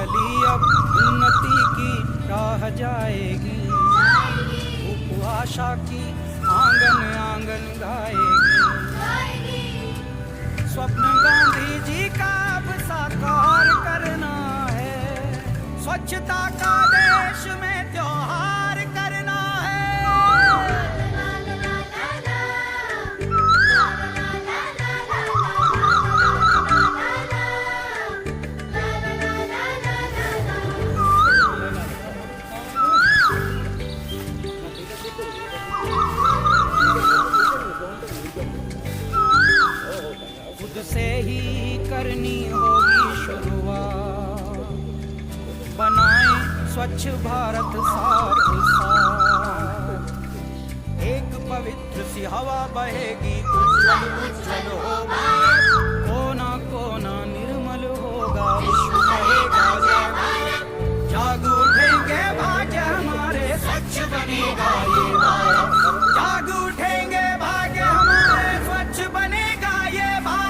गली अब उन्नति की राह जाएगी, आशा की आंगन आंगन गाएगी। स्वप्न गांधी जी का अब साकार करना है, स्वच्छता का देश में त्योहार करना है। खुद से ही करनी होगी शुरुआत, बनाएं स्वच्छ भारत साथ साथ। एक पवित्र सी हवा बहेगी, उज्जवल उज्जवल होगा, कोना कोना निर्मल होगा, विश्व कहेगा जय। जाग उठेंगे भाग्य हमारे, स्वच्छ बनेगा ये भारत। जाग उठेंगे भाग्य हमारे, स्वच्छ बनेगा ये भारत।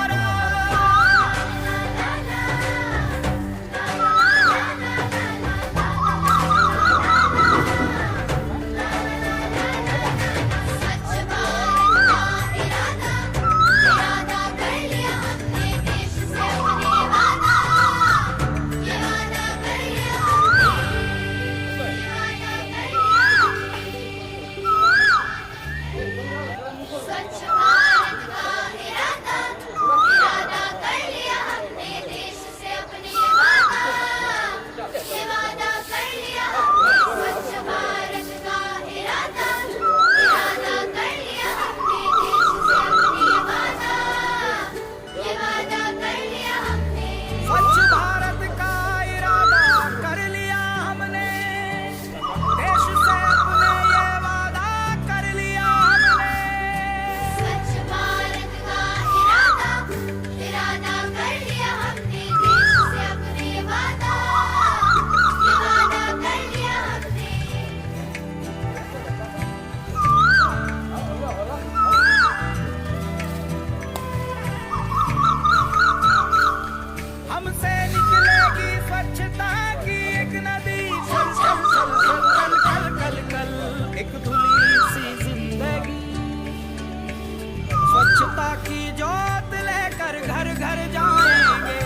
स्वच्छता की ज्योत लेकर घर घर जाएंगे,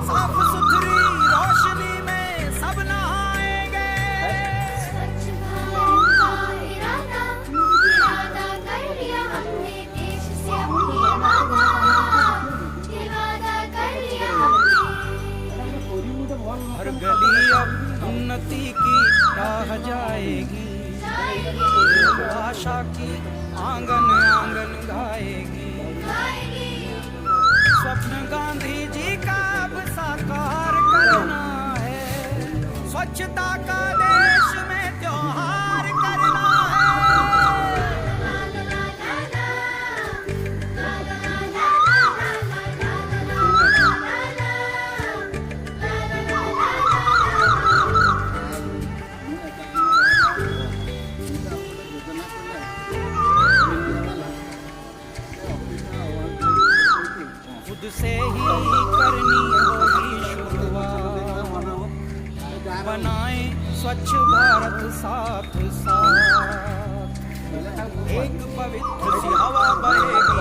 साफ सुथरी रोशनी में सब नहाएंगे। स्वच्छ भारत का इरादा कर लिया हमने, देश से अपनी वादा कर लिया हमने। हर गली अब उन्नति की राह जाएगी, आशा की आंगन आंगन गाएगी। स्वप्न गांधी जी का अब साकार करना है, स्वच्छता का देश में त्योहार करना है। खुद से ही करनी होगी शुरुआत, बनाएं स्वच्छ भारत साथ साथ। एक पवित्र सी हवा बहेगी,